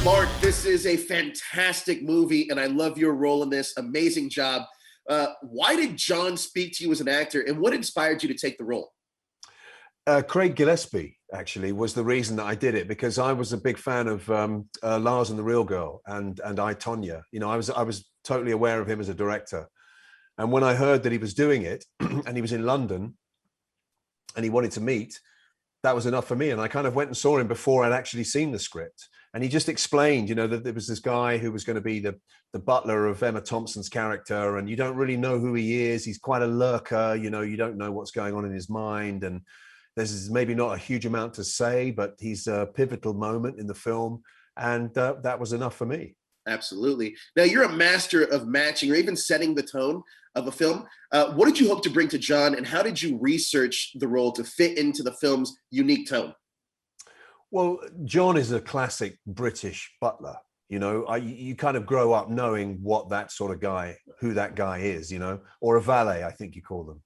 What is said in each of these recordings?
Mark, this is a fantastic movie, and I love your role in this. Amazing job. Why did John speak to you as an actor, and what inspired you to take the role? Craig Gillespie actually was the reason that I did it, because I was a big fan of Lars and the Real Girl and I, Tonya. You know, I was totally aware of him as a director, and when I heard that he was doing it and he was in London and he wanted to meet, that was enough for me. And I kind of went and saw him before I'd actually seen the script. And he just explained, you know, that there was this guy who was going to be the butler of Emma Thompson's character, and you don't really know who he is. He's quite a lurker, you know, you don't know what's going on in his mind. And there's maybe not a huge amount to say, but he's a pivotal moment in the film. And that was enough for me. Absolutely. Now, you're a master of matching or even setting the tone of a film. What did you hope to bring to John, and how did you research the role to fit into the film's unique tone? Well, John is a classic British butler. You know, you kind of grow up knowing what that sort of guy, who that guy is, you know, or a valet, I think you call them.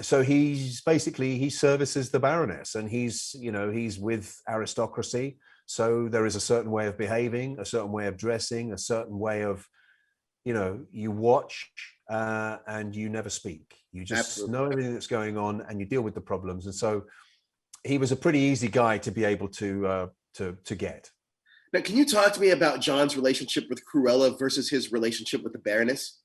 So he's basically, he services the Baroness, and he's, you know, he's with aristocracy. So there is a certain way of behaving, a certain way of dressing, a certain way of, you know, you watch and you never speak. You just Absolutely. know everything that's going on and you deal with the problems. And so he was a pretty easy guy to be able to get. Now, can you talk to me about John's relationship with Cruella versus his relationship with the Baroness?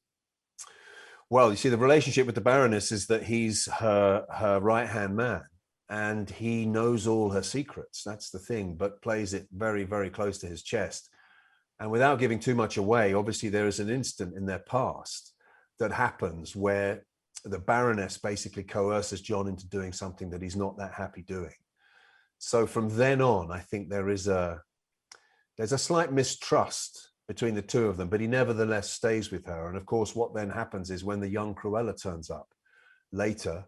Well, you see, the relationship with the Baroness is that he's her right-hand man, and he knows all her secrets. That's the thing, but plays it very, very close to his chest. And without giving too much away, obviously there is an instant in their past that happens where the Baroness basically coerces John into doing something that he's not that happy doing. So from then on, I think there's a slight mistrust between the two of them, but he nevertheless stays with her. And of course, what then happens is when the young Cruella turns up later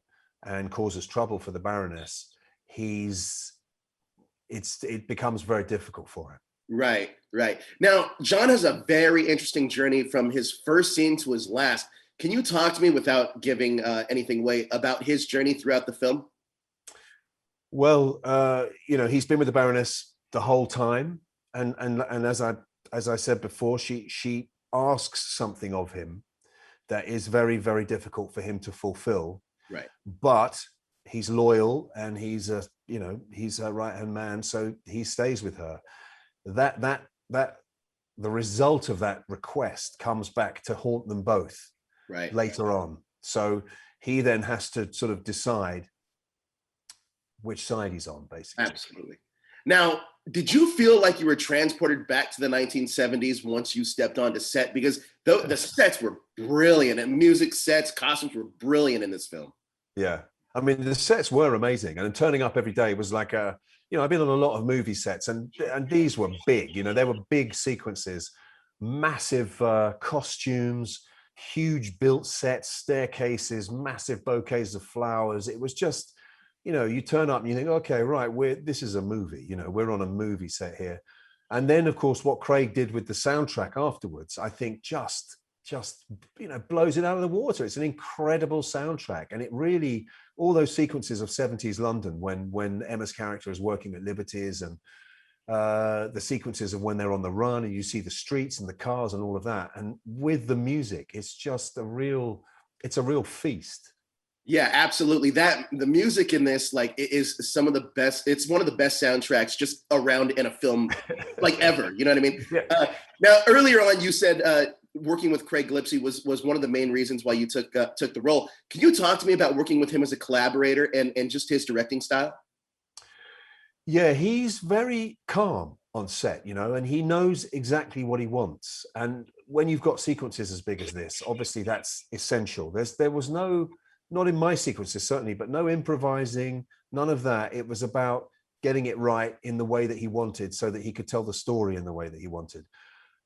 and causes trouble for the Baroness, it becomes very difficult for him. Right, right. Now, John has a very interesting journey from his first scene to his last. Can you talk to me, without giving anything away, about his journey throughout the film? Well, you know, he's been with the Baroness the whole time, and as I said before, she asks something of him that is very, very difficult for him to fulfill. Right. But he's loyal, and he's her right-hand man, so he stays with her. That the result of that request comes back to haunt them both later on. So he then has to sort of decide which side he's on, basically. Absolutely. Now, did you feel like you were transported back to the 1970s once you stepped onto set? Because the sets were brilliant, and music sets, costumes were brilliant in this film. Yeah. I mean, the sets were amazing, and turning up every day was like you know, I've been on a lot of movie sets, and these were big, you know, they were big sequences, massive costumes, huge built sets, staircases, massive bouquets of flowers. It was just, you know, you turn up and you think, okay, right, this is a movie, you know, we're on a movie set here. And then, of course, what Craig did with the soundtrack afterwards, I think just you know, blows it out of the water. It's an incredible soundtrack, and it really, all those sequences of 70s London when Emma's character is working at Liberty's, and the sequences of when they're on the run and you see the streets and the cars and all of that, and with the music, it's just it's a real feast. Yeah, absolutely. The music in this, like, it is some of the best. It's one of the best soundtracks just around in a film, like, ever. You know what I mean? Yeah. Now, earlier on, you said working with Craig Gillespie was one of the main reasons why you took the role. Can you talk to me about working with him as a collaborator and just his directing style? Yeah, he's very calm on set, you know, and he knows exactly what he wants. And when you've got sequences as big as this, obviously that's essential. There was no, not in my sequences certainly, but no improvising, none of that. It was about getting it right in the way that he wanted, so that he could tell the story in the way that he wanted.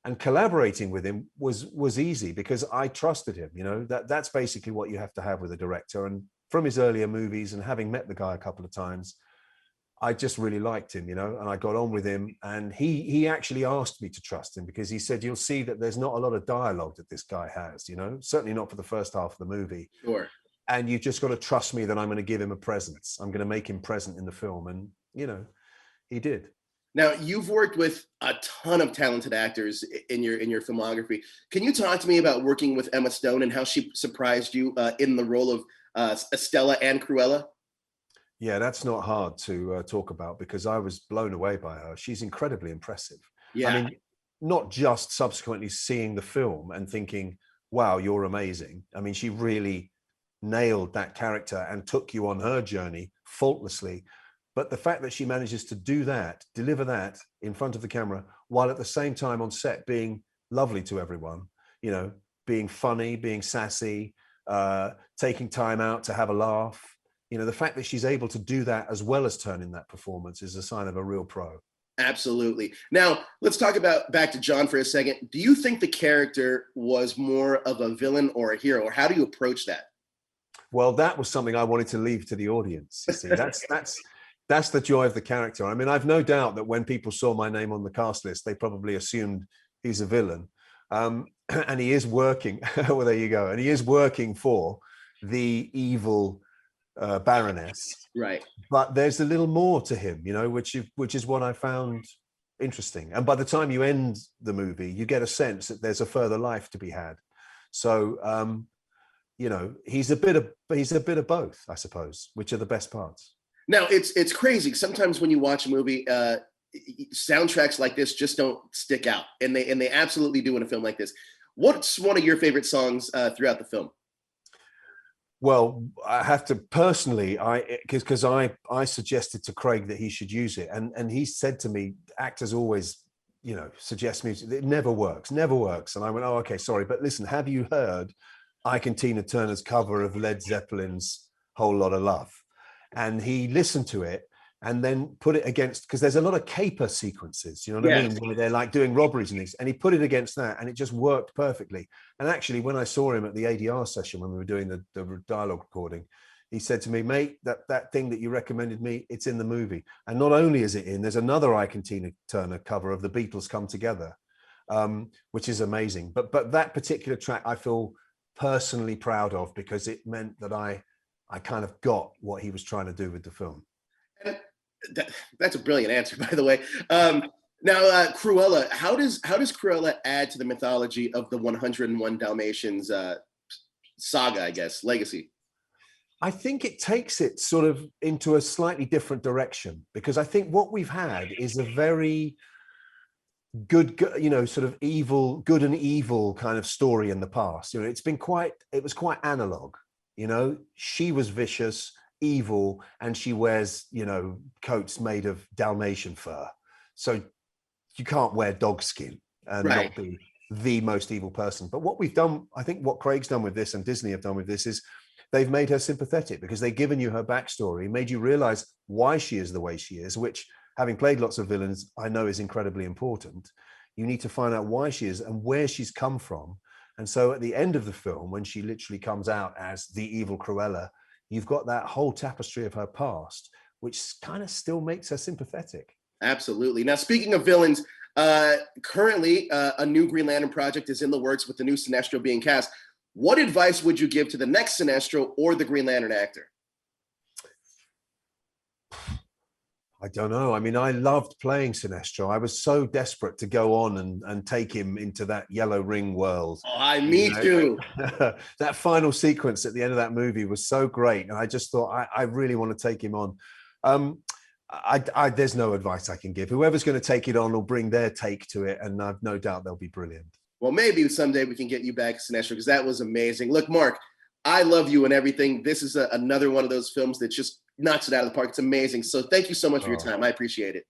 And collaborating with him was easy, because I trusted him. You know, that's basically what you have to have with a director. And from his earlier movies, and having met the guy a couple of times, I just really liked him, you know, and I got on with him. And he actually asked me to trust him, because he said, you'll see that there's not a lot of dialogue that this guy has, you know, certainly not for the first half of the movie. Sure. And you just got to trust me that I'm going to give him a presence. I'm going to make him present in the film. And, you know, he did. Now, you've worked with a ton of talented actors in your filmography. Can you talk to me about working with Emma Stone and how she surprised you in the role of Estella and Cruella? Yeah, that's not hard to talk about because I was blown away by her. She's incredibly impressive. I Yeah, mean, not just subsequently seeing the film and thinking, wow, you're amazing. I mean, she really nailed that character and took you on her journey faultlessly. But the fact that she manages to do that, deliver that in front of the camera, while at the same time on set being lovely to everyone, you know, being funny, being sassy, taking time out to have a laugh. You know, the fact that she's able to do that as well as turn in that performance is a sign of a real pro. absolutely. Now, let's talk about back to John for a second. Do you think the character was more of a villain or a hero, or how do you approach that? Well, that was something I wanted to leave to the audience. You see, that's the joy of the character. I mean, I've no doubt that when people saw my name on the cast list, they probably assumed he's a villain, and he is working. Well, there you go. And he is working for the evil Baroness. Right. But there's a little more to him, you know, which is what I found interesting. And by the time you end the movie, you get a sense that there's a further life to be had. So, you know, he's a bit of both, I suppose, which are the best parts. Now, it's crazy. Sometimes when you watch a movie, soundtracks like this just don't stick out, and they absolutely do in a film like this. What's one of your favorite songs throughout the film? Well, I have to personally, because I suggested to Craig that he should use it, and he said to me, actors always, you know, suggest music. It never works. And I went, oh, okay, sorry, but listen, have you heard Ike and Tina Turner's cover of Led Zeppelin's Whole Lot of Love? And he listened to it and then put it against, because there's a lot of caper sequences, you know what I mean, where they're like doing robberies and things, and he put it against that and it just worked perfectly. And actually, when I saw him at the ADR session when we were doing the dialogue recording, he said to me, mate, that thing that you recommended me, it's in the movie. And not only is it in, there's another Ike and Tina Turner cover of The Beatles Come Together, which is amazing. But that particular track I feel personally proud of because it meant that I kind of got what he was trying to do with the film. That's a brilliant answer, by the way. Now, Cruella, how does Cruella add to the mythology of the 101 Dalmatians saga, I guess, legacy? I think it takes it sort of into a slightly different direction because I think what we've had is a very good, you know, sort of evil, good and evil kind of story in the past. You know, it was quite analog. You know, she was vicious, evil, and she wears, you know, coats made of Dalmatian fur. So you can't wear dog skin and not be the most evil person. But what we've done, I think what Craig's done with this and Disney have done with this is they've made her sympathetic because they've given you her backstory, made you realize why she is the way she is, which, having played lots of villains, I know is incredibly important. You need to find out why she is and where she's come from. And so at the end of the film, when she literally comes out as the evil Cruella, you've got that whole tapestry of her past, which kind of still makes her sympathetic. Absolutely. Now, speaking of villains, currently a new Green Lantern project is in the works with the new Sinestro being cast. What advice would you give to the next Sinestro or the Green Lantern actor? I don't know. I mean, I loved playing Sinestro. I was so desperate to go on and take him into that yellow ring world. Oh, me too. That final sequence at the end of that movie was so great. And I just thought, I really want to take him on. There's no advice I can give. Whoever's going to take it on will bring their take to it. And I've no doubt they'll be brilliant. Well, maybe someday we can get you back, Sinestro, because that was amazing. Look, Mark, I love you and everything. This is another one of those films that just knocks it out of the park. It's amazing. So thank you so much for your time. I appreciate it.